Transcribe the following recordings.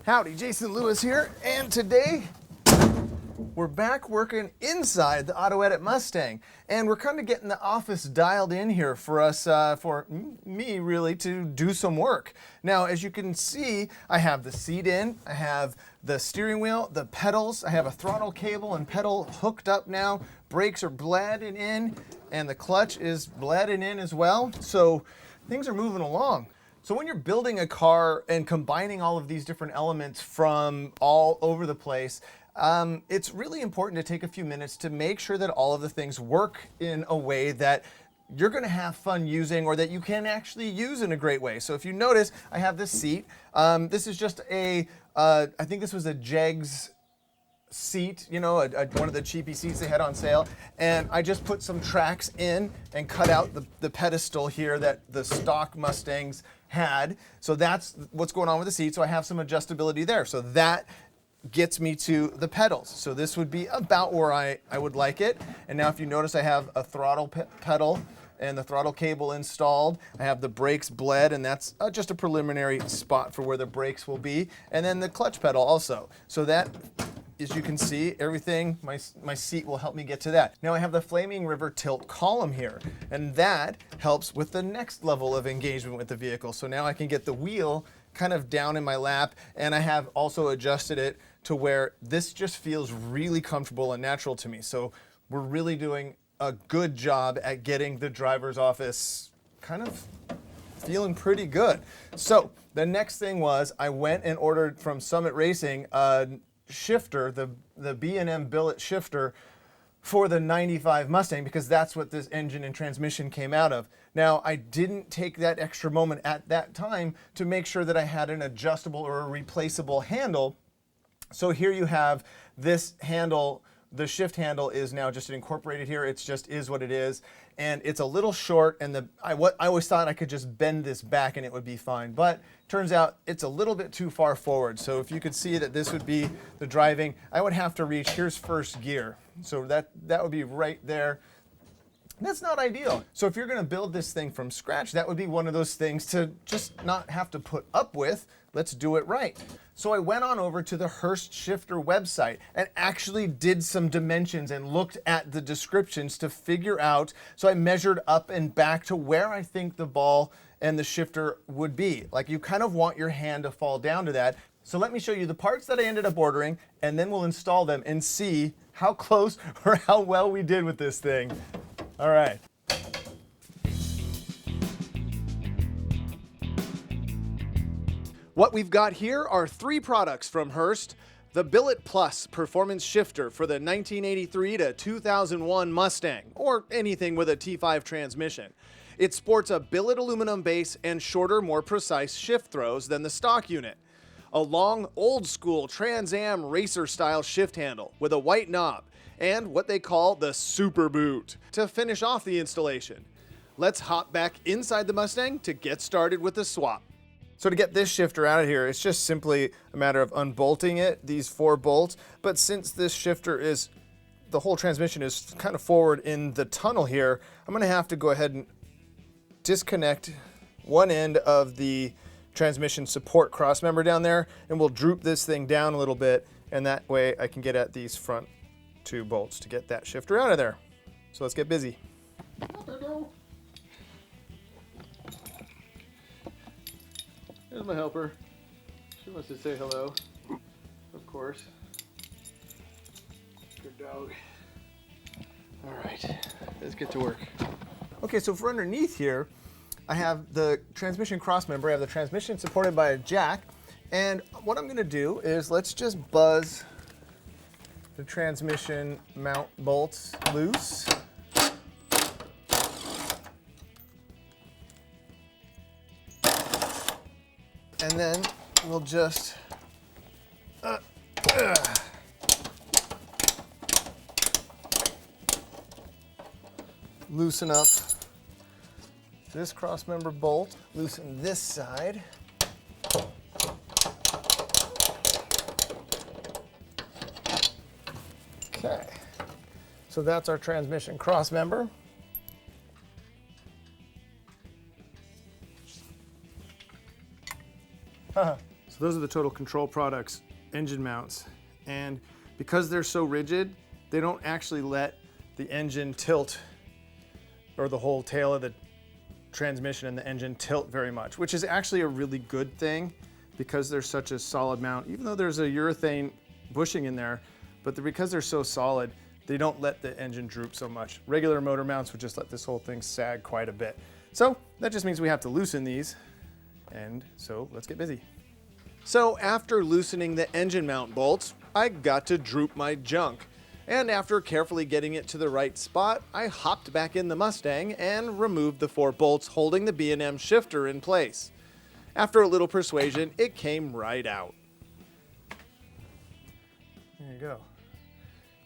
Howdy, Jason Lewis here, and today we're back working inside the Autoedit Mustang, and we're kind of getting the office dialed in here for us, for me really, to do some work. Now, as you can see, I have the seat in, I have the steering wheel, the pedals, I have a throttle cable and pedal hooked up now, brakes are bledding in, and the clutch is bledding in as well, so things are moving along. So when you're building a car and combining all of these different elements from all over the place, it's really important to take a few minutes to make sure that all of the things work in a way that you're going to have fun using, or that you can actually use in a great way. So if you notice, I have this seat. This is just a, I think this was a Jegs seat, you know, one of the cheapy seats they had on sale, and I just put some tracks in and cut out the pedestal here that the stock Mustangs had. So that's what's going on with the seat. So I have some adjustability there. So that gets me to the pedals. So this would be about where I would like it. And now if you notice, I have a throttle pedal and the throttle cable installed. I have the brakes bled, and that's just a preliminary spot for where the brakes will be. And then the clutch pedal also. So that, as you can see, everything, my seat will help me get to that. Now I have the Flaming River tilt column here, and that helps with the next level of engagement with the vehicle. So now I can get the wheel kind of down in my lap, and I have also adjusted it to where this just feels really comfortable and natural to me. So we're really doing a good job at getting the driver's office kind of feeling pretty good. So the next thing was I went and ordered from Summit Racing a shifter, the B&M billet shifter for the 95 Mustang, because that's what this engine and transmission came out of. Now, I didn't take that extra moment at that time to make sure that I had an adjustable or a replaceable handle. So here you have this handle. The shift handle is now just incorporated here. It's just is what it is. And it's a little short, and I always thought I could just bend this back and it would be fine. But turns out it's a little bit too far forward. So if you could see that this would be the driving, I would have to reach, here's first gear. So that would be right there. That's not ideal. So if you're gonna build this thing from scratch, that would be one of those things to just not have to put up with. Let's do it right. So I went on over to the Hurst Shifter website and actually did some dimensions and looked at the descriptions to figure out. So I measured up and back to where I think the ball and the shifter would be. Like, you kind of want your hand to fall down to that. So let me show you the parts that I ended up ordering, and then we'll install them and see how close or how well we did with this thing. All right. What we've got here are 3 products from Hurst. The Billet Plus Performance Shifter for the 1983 to 2001 Mustang, or anything with a T5 transmission. It sports a billet aluminum base and shorter, more precise shift throws than the stock unit. A long, old-school Trans Am racer-style shift handle with a white knob, and what they call the Super Boot to finish off the installation. Let's hop back inside the Mustang to get started with the swap. So to get this shifter out of here, it's just simply a matter of unbolting it, these 4 bolts. But since this shifter is, the whole transmission is kind of forward in the tunnel here, I'm gonna have to go ahead and disconnect one end of the transmission support cross member down there, and we'll droop this thing down a little bit, and that way I can get at these front 2 bolts to get that shifter out of there. So let's get busy. There's my helper. She wants to say hello, of course. Good dog. All right, let's get to work. Okay, so for underneath here, I have the transmission cross member. I have the transmission supported by a jack, and what I'm gonna do is let's just buzz the transmission mount bolts loose. And then we'll just loosen up this cross member bolt, loosen this side. Okay, so that's our transmission cross member. So those are the Total Control Products engine mounts. And because they're so rigid, they don't actually let the engine tilt, or the whole tail of the transmission and the engine tilt very much, which is actually a really good thing because they're such a solid mount. Even though there's a urethane bushing in there, but because they're so solid, they don't let the engine droop so much. Regular motor mounts would just let this whole thing sag quite a bit. So that just means we have to loosen these, and so let's get busy. So after loosening the engine mount bolts, I got to droop my junk. And after carefully getting it to the right spot, I hopped back in the Mustang and removed the 4 bolts holding the B&M shifter in place. After a little persuasion, it came right out. There you go.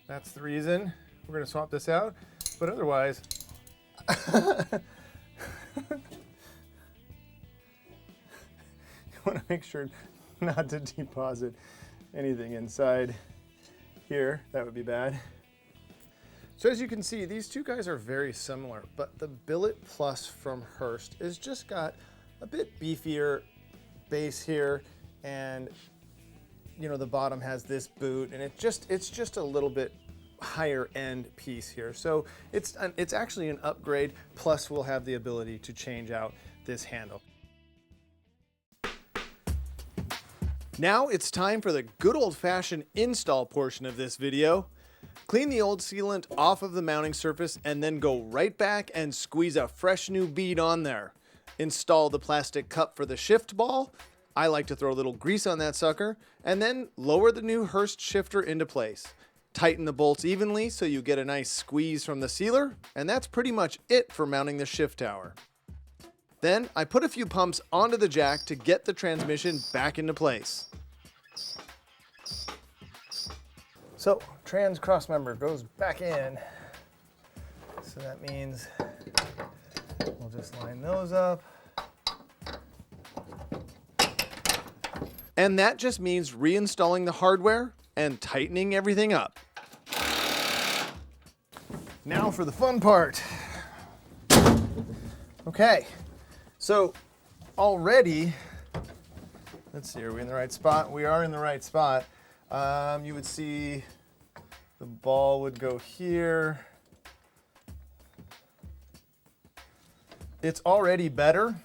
That's the reason we're going to swap this out, but otherwise... You want to make sure not to deposit anything inside here. That would be bad. So as you can see, these two guys are very similar, but the Billet Plus from Hurst has just got a bit beefier base here, and you know, the bottom has this boot, and it's just a little bit higher end piece here. So it's actually an upgrade, plus we'll have the ability to change out this handle. Now it's time for the good old-fashioned install portion of this video. Clean the old sealant off of the mounting surface and then go right back and squeeze a fresh new bead on there. Install the plastic cup for the shift ball. I like to throw a little grease on that sucker, and then lower the new Hurst shifter into place. Tighten the bolts evenly so you get a nice squeeze from the sealer, and that's pretty much it for mounting the shift tower. Then I put a few pumps onto the jack to get the transmission back into place. So trans crossmember goes back in. So that means we'll just line those up. And that just means reinstalling the hardware and tightening everything up. Now for the fun part. Okay. So already, let's see, are we in the right spot? We are in the right spot. You would see the ball would go here. It's already better,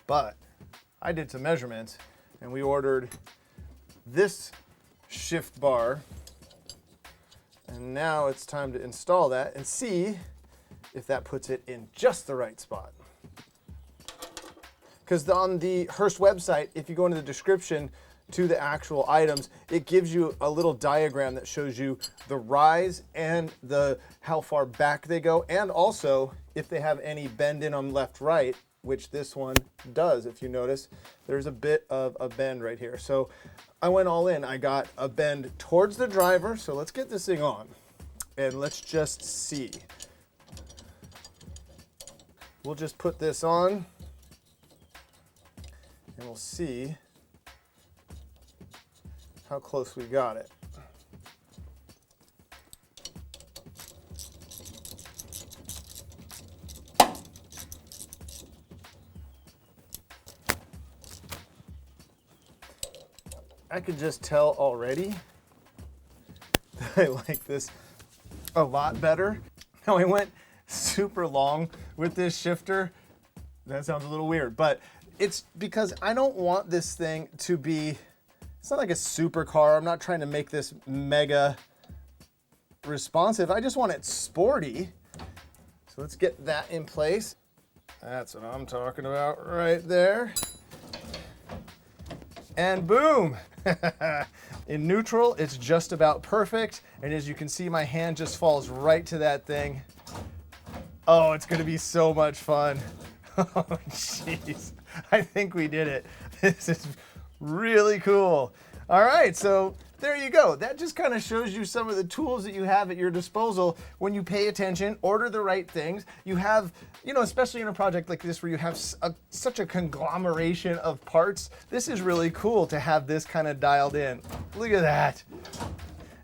but I did some measurements and we ordered this shift bar, and now it's time to install that and see if that puts it in just the right spot. Because on the Hurst website, if you go into the description to the actual items, it gives you a little diagram that shows you the rise and how far back they go, and also if they have any bend in them left right, which this one does. If you notice, there's a bit of a bend right here. So I went all in. I got a bend towards the driver. So let's get this thing on and let's just see. We'll just put this on and we'll see how close we got it. I could just tell already that I like this a lot better. Now I went super long with this shifter. That sounds a little weird, but it's because I don't want this thing to be, it's not like a supercar. I'm not trying to make this mega responsive. I just want it sporty. So let's get that in place. That's what I'm talking about right there. And boom. In neutral, it's just about perfect. And as you can see, my hand just falls right to that thing. Oh, it's gonna be so much fun. Oh, jeez. I think we did it. This is really cool. All right, so there you go. That just kind of shows you some of the tools that you have at your disposal when you pay attention, order the right things. You have, you know, especially in a project like this where you have such a conglomeration of parts, this is really cool to have this kind of dialed in. Look at that.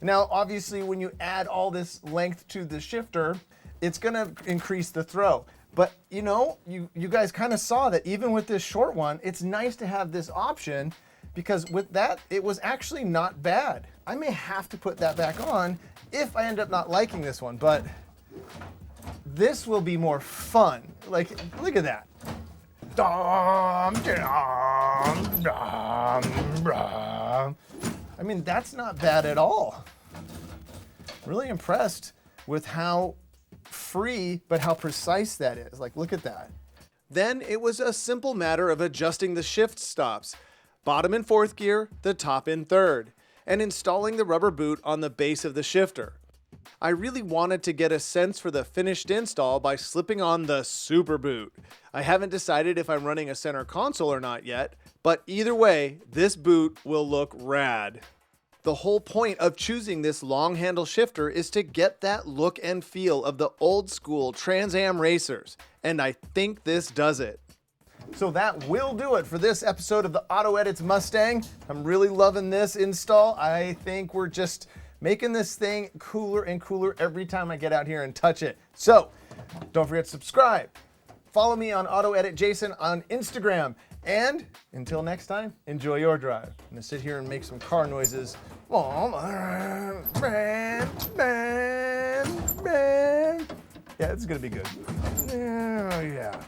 Now, obviously, when you add all this length to the shifter, it's gonna increase the throw. But you know, you guys kind of saw that even with this short one, it's nice to have this option, because with that, it was actually not bad. I may have to put that back on if I end up not liking this one, but this will be more fun. Like, look at that. I mean, that's not bad at all. Really impressed with how free, but how precise that is. Like, look at that. Then it was a simple matter of adjusting the shift stops, bottom in 4th gear, the top in 3rd, and installing the rubber boot on the base of the shifter. I really wanted to get a sense for the finished install by slipping on the Super Boot. I haven't decided if I'm running a center console or not yet, but either way, this boot will look rad. The whole point of choosing this long handle shifter is to get that look and feel of the old school Trans Am racers, and I think this does it. So that will do it for this episode of the Autoedit Mustang. I'm really loving this install. I think we're just making this thing cooler and cooler every time I get out here and touch it. So don't forget to subscribe. Follow me on Autoedit Jason on Instagram. And until next time, enjoy your drive. I'm gonna sit here and make some car noises. Yeah, it's gonna be good. Oh, yeah.